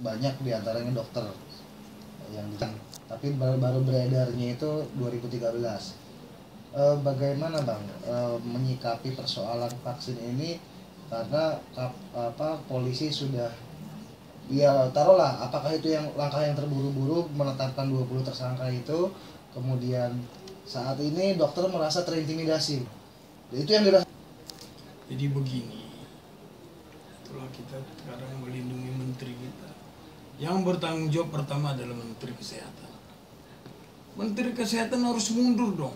banyak diantaranya dokter yang tapi baru beredarnya itu 2013. Bagaimana Bang menyikapi persoalan vaksin ini, karena polisi sudah, ya taruhlah apakah itu yang langkah yang terburu-buru menetapkan 20 tersangka itu, kemudian saat ini dokter merasa terintimidasi, itu yang dirasakan. Jadi begini, itulah kita sekarang melindungi menteri kita. Yang bertanggung jawab pertama adalah Menteri Kesehatan. Menteri Kesehatan harus mundur dong,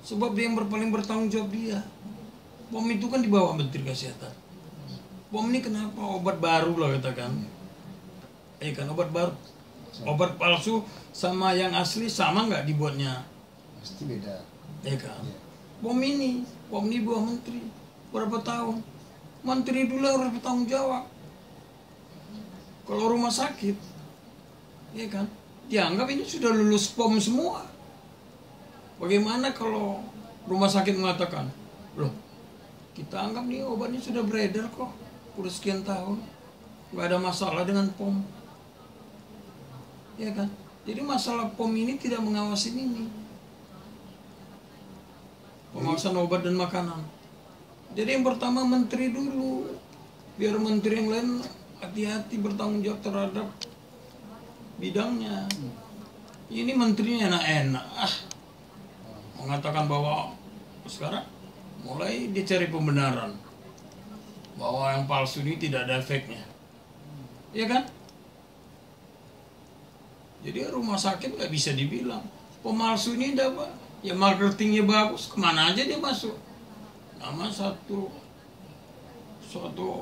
sebab dia yang paling bertanggung jawab dia. POM itu kan di bawah Menteri Kesehatan. POM ini kenapa obat baru lah katakan, kan obat baru, obat palsu sama yang asli sama nggak dibuatnya? Pasti beda. Kan. POM ini di bawah menteri berapa tahun? Menteri dulu harus bertanggung jawab. Kalau rumah sakit, kan, dianggap ini sudah lulus POM semua. Bagaimana kalau rumah sakit mengatakan, loh, kita anggap nih obatnya sudah beredar kok, udah sekian tahun, nggak ada masalah dengan POM, kan? Jadi masalah POM ini tidak mengawasin ini, pengawasan obat dan makanan. Jadi yang pertama menteri dulu, biar menteri yang lain hati-hati bertanggung jawab terhadap bidangnya. Ini menterinya enak-enak, mengatakan bahwa sekarang mulai dicari pembenaran bahwa yang palsu ini tidak ada efeknya, ya kan? Jadi rumah sakit nggak bisa dibilang pemalsu ini dapat, ya marketingnya bagus, kemana aja dia masuk. Nama suatu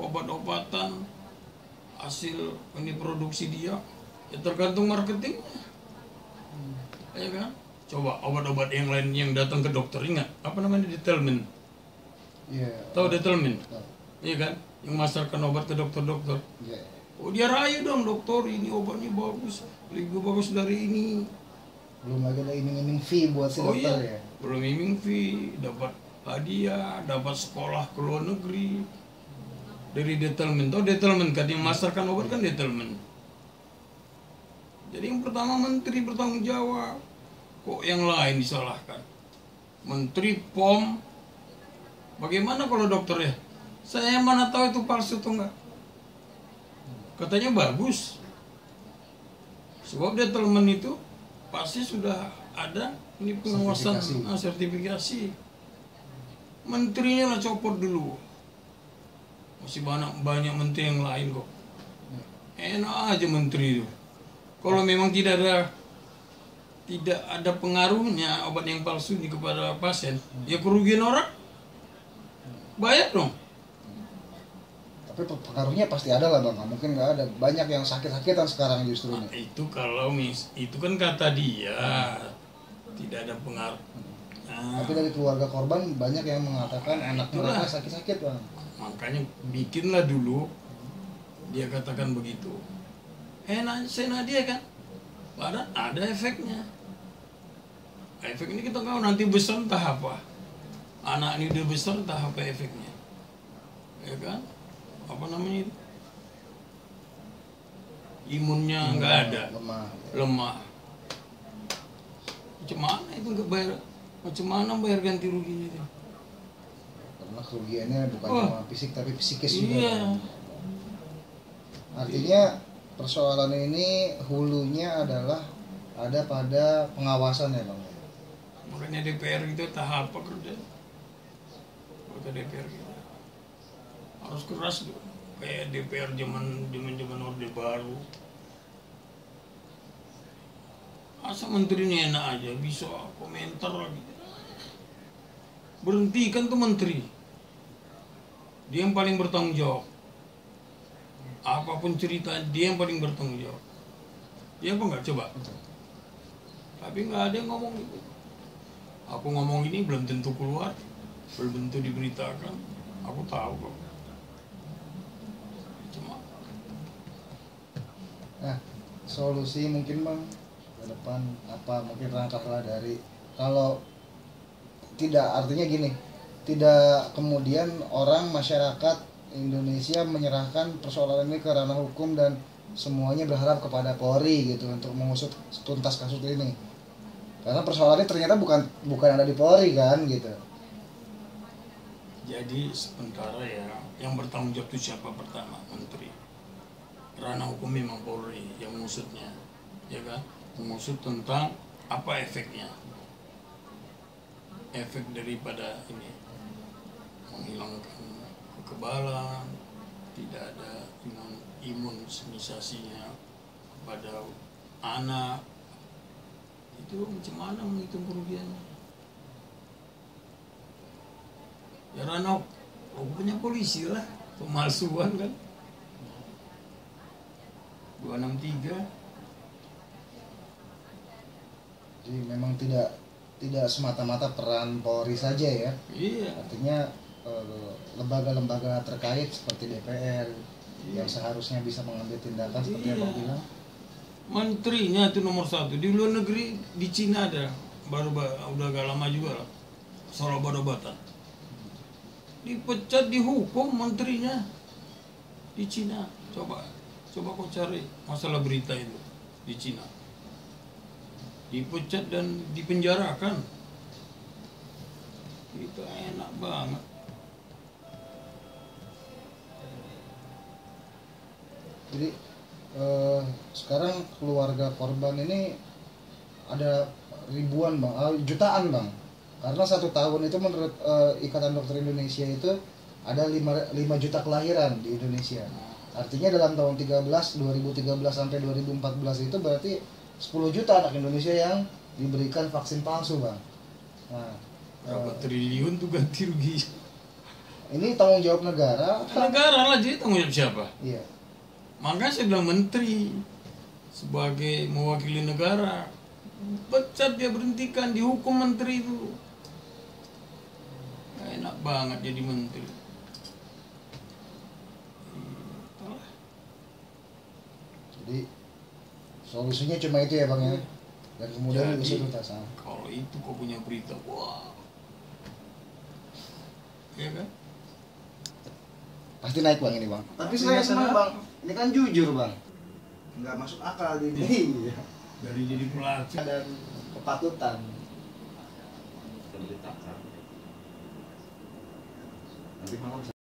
obat-obatan hasil ini produksi dia, ya tergantung marketingnya, ya kan? Coba obat-obat yang lain yang datang ke dokter, ingat apa namanya, Detelmin? Tahu Detelmin? Iya kan? Yang masarkan obat ke dokter-dokter. Oh, dia rayu dong, dokter ini obatnya bagus, lebih bagus dari ini. Belum lagi ada iming-iming fee buat si dokter. Ya? Belum iming fee, dapat hadiah, dapat sekolah ke luar negeri dari Detelmin. Tahu Detelmin kan, yang masarkan obat kan Detelmin. Jadi yang pertama menteri bertanggung jawab. Kok yang lain disalahkan? Menteri, POM. Bagaimana kalau dokter ya? Saya mana tahu itu palsu atau enggak? Katanya bagus. Sebab Detelmin itu pasti sudah ada ini pengawasan, sertifikasi. Menterinya lah copot dulu. Masih banyak menteri yang lain kok. Enak aja menteri itu. Kalau memang tidak ada pengaruhnya obat yang palsu ini kepada pasien, ya kerugian orang, bayar dong. Tapi pengaruhnya pasti ada lah Bang, mungkin nggak ada. Banyak yang sakit-sakitan sekarang justru ini. Itu kalau itu kan kata dia tidak ada pengaruh. Tapi dari keluarga korban banyak yang mengatakan anak mereka sakit-sakit Bang. Makanya bikinlah dulu, dia katakan begitu. Enak dia kan, padahal ada efeknya. Efek ini kita tahu nanti besar entah apa. Anak ini udah besar entah apa efeknya, ya kan? Apa namanya itu? Imunnya nggak ada, lemah. Macam mana itu nggak bayar? Macam mana bayar ganti ruginya itu? Karena kerugiannya bukan cuma fisik tapi psikis juga. Iya. Artinya persoalan ini hulunya adalah ada pada pengawasan ya Bang. Makanya DPR itu tahap apa kerja? Kata DPR kita harus keras tuh, kayak DPR zaman Orde Baru. Asa menterinya enak aja bisa komentar lagi. Berhentikan tuh menteri. Dia yang paling bertanggung jawab. Apapun cerita dia yang paling bertanggung jawab. Dia apa enggak coba? Tapi nggak ada yang ngomong gitu. Aku ngomong ini belum tentu keluar, belum tentu diberitakan. Aku tahu kok. Cuma. Nah, solusi mungkin Bang ke depan apa, mungkin langkahlah dari, kalau tidak, artinya gini, tidak kemudian orang masyarakat Indonesia menyerahkan persoalan ini ke ranah hukum dan semuanya berharap kepada Polri gitu untuk mengusut tuntas kasus ini. Karena persoalannya ternyata bukan ada di Polri kan gitu. Jadi sementara ya yang bertanggung jawab itu siapa pertama? Menteri. Ranah hukum memang Polri yang mengusutnya, ya kan? Mengusut tentang apa efeknya, efek daripada ini menghilangkan kekebalan, tidak ada imunisasinya pada anak, itu macam mana menghitung kerugiannya? Ya ranah hukumnya polisi lah, pemalsuan kan 263. Jadi memang tidak semata-mata peran Polri saja ya. Iya. Artinya lembaga-lembaga terkait seperti DPR yang seharusnya bisa mengambil tindakan seperti yang Bang bilang. Menterinya itu nomor 1 di luar negeri, di Cina ada udah agak lama juga lah, Sorobada dipecat, dihukum menterinya di Cina. Coba kau cari masalah berita itu di Cina, dipecat dan dipenjarakan. Itu enak banget. Jadi sekarang keluarga korban ini ada ribuan bang, jutaan bang. Karena 1 tahun itu menurut Ikatan Dokter Indonesia itu ada 5 juta kelahiran di Indonesia. Artinya dalam tahun 2013 sampai 2014 itu berarti 10 juta anak Indonesia yang diberikan vaksin palsu bang. Nah, berapa triliun tuh ganti rugi? Ini tanggung jawab negara. Negara lah, jadi tanggung jawab siapa? Iya. Makanya saya bilang menteri sebagai mewakili negara, pecat dia, berhentikan, dihukum menteri itu. Enak banget jadi menteri. Jadi solusinya cuma itu ya bang ya. Dan kemudian diusut tuntas. Kalau itu kau punya berita, wah, ya kan? Pasti naik bang ini bang. Tapi saya senang bang. Ini kan jujur bang. Nggak masuk akal ini. Iya. Dari jadi pelatih Dan kepatutan. Nanti malam